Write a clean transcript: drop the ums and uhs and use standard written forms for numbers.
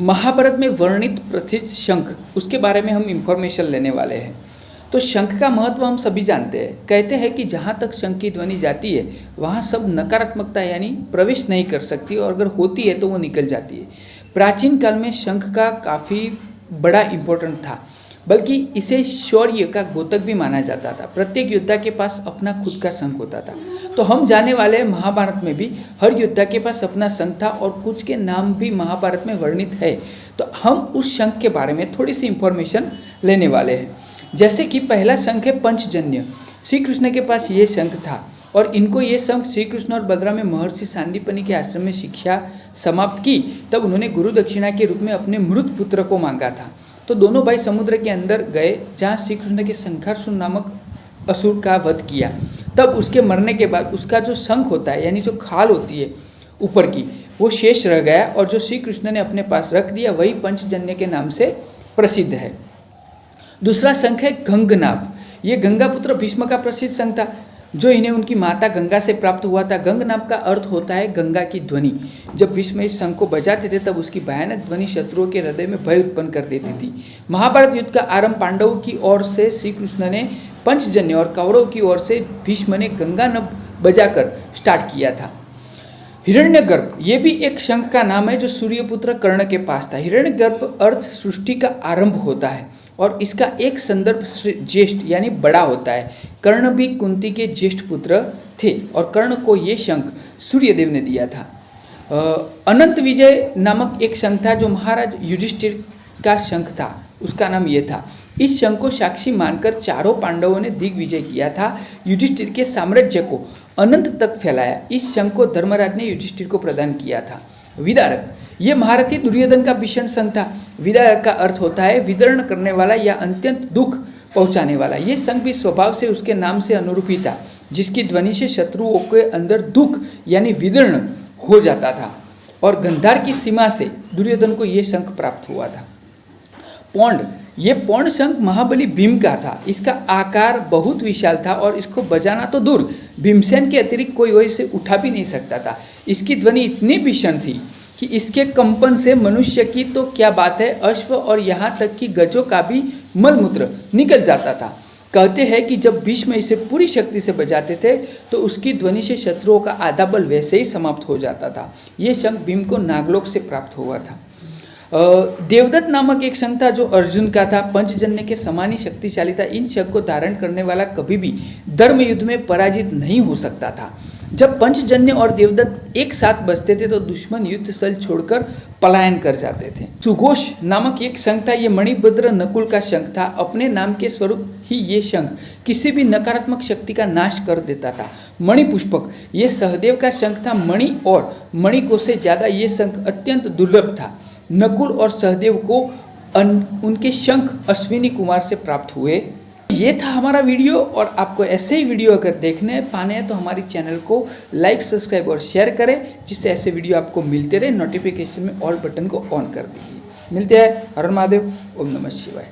महाभारत में वर्णित प्रसिद्ध शंख, उसके बारे में हम इंफॉर्मेशन लेने वाले हैं। तो शंख का महत्व हम सभी जानते हैं। कहते हैं कि जहाँ तक शंख की ध्वनि जाती है वहाँ सब नकारात्मकता यानी प्रवेश नहीं कर सकती, और अगर होती है तो वो निकल जाती है। प्राचीन काल में शंख का काफ़ी बड़ा इम्पोर्टेंट था, बल्कि इसे शौर्य का द्योतक भी माना जाता था। प्रत्येक योद्धा के पास अपना खुद का शंख होता था। तो हम जाने वाले हैं महाभारत में भी हर योद्धा के पास अपना शंख था, और कुछ के नाम भी महाभारत में वर्णित है। तो हम उस शंख के बारे में थोड़ी सी इंफॉर्मेशन लेने वाले हैं। जैसे कि पहला शंख है पंचजन्य। श्री कृष्ण के पास ये शंख था, और इनको ये शंख श्री कृष्ण और बलराम में महर्षि सांदीपनि के आश्रम में शिक्षा समाप्त की, तब उन्होंने गुरु दक्षिणा के रूप में अपने मृत पुत्र को मांगा था। तो दोनों भाई समुद्र के अंदर गए, जहाँ श्री कृष्ण के शंखासुर नामक असुर का वध किया। तब उसके मरने के बाद उसका जो शंख होता है, यानी जो खाल होती है ऊपर की, वो शेष रह गया, और जो श्री कृष्ण ने अपने पास रख दिया वही पंचजन्य के नाम से प्रसिद्ध है। दूसरा शंख है गंगनाभ। ये गंगापुत्र भीष्म का प्रसिद्ध शंख था, जो इन्हें उनकी माता गंगा से प्राप्त हुआ था। गंगनाभ का अर्थ होता है गंगा की ध्वनि। जब भीष्म इस शंख को बजाते थे तब उसकी भयानक ध्वनि शत्रुओं के हृदय में भय उत्पन्न कर देती थी। महाभारत युद्ध का आरंभ पांडवों की ओर से श्री कृष्ण ने पंचजन्य और कौरवों की ओर से भीष्म ने गंगानाभ बजाकर स्टार्ट किया था। हिरण्यगर्भ, ये भी एक शंख का नाम है जो सूर्यपुत्र कर्ण के पास था। हिरण्यगर्भ अर्थ सृष्टि का आरंभ होता है, और इसका एक संदर्भ ज्येष्ठ यानी बड़ा होता है। कर्ण भी कुंती के ज्येष्ठ पुत्र थे, और कर्ण को ये शंख सूर्यदेव ने दिया था। अनंत विजय नामक एक शंख था जो महाराज युधिष्ठिर का शंख था, उसका नाम ये था। इस शंख को साक्षी मानकर चारों पांडवों ने दिग्विजय किया था, युधिष्ठिर के साम्राज्य को अनंत तक फैलाया। इस शंख को धर्मराज ने युधिष्ठिर को प्रदान किया था। विदारक, ये महारथी दुर्योधन का भीषण शंख था। विदारक का अर्थ होता है विदर्ण करने वाला या अत्यंत दुख पहुंचाने वाला। ये शंख भी स्वभाव से उसके नाम से अनुरूप ही था, जिसकी ध्वनि से शत्रुओं के अंदर दुख यानी विदर्ण हो जाता था, और गंधार की सीमा से दुर्योधन को ये शंख प्राप्त हुआ था। पौंड, ये पौंड शंख महाबली भीम का था। इसका आकार बहुत विशाल था, और इसको बजाना तो दूर, भीमसेन के अतिरिक्त कोई इसे उठा भी नहीं सकता था। इसकी ध्वनि इतनी भीषण थी कि इसके कंपन से मनुष्य की तो क्या बात है, अश्व और यहाँ तक कि गजों का भी मलमूत्र निकल जाता था। कहते हैं कि जब भीष्म इसे पूरी शक्ति से बजाते थे तो उसकी ध्वनि से शत्रुओं का आधा बल वैसे ही समाप्त हो जाता था। ये शंख भीम को नागलोक से प्राप्त हुआ था। देवदत्त नामक एक शंख था जो अर्जुन का था। पंचजन्य के समान ही शक्तिशाली था। इन शंख को धारण करने वाला कभी भी धर्म युद्ध में पराजित नहीं हो सकता था। जब पंचजन्य और देवदत्त एक साथ बजते थे तो दुश्मन युद्ध स्थल छोड़कर पलायन कर जाते थे। सुघोष नामक एक शंख था। ये मणिभद्र नकुल का शंख था। अपने नाम के स्वरूप ही ये शंख किसी भी नकारात्मक शक्ति का नाश कर देता था। मणिपुष्पक, ये सहदेव का शंख था। मणि और मणिकों से ज़्यादा ये शंख अत्यंत दुर्लभ था। नकुल और सहदेव को उनके शंख अश्विनी कुमार से प्राप्त हुए। ये था हमारा वीडियो, और आपको ऐसे ही वीडियो अगर देखने पाने हैं तो हमारी चैनल को लाइक, सब्सक्राइब और शेयर करें, जिससे ऐसे वीडियो आपको मिलते रहे। नोटिफिकेशन में ऑल बटन को ऑन कर दीजिए। मिलते हैं। हर हर महादेव। ओम नमः शिवाय।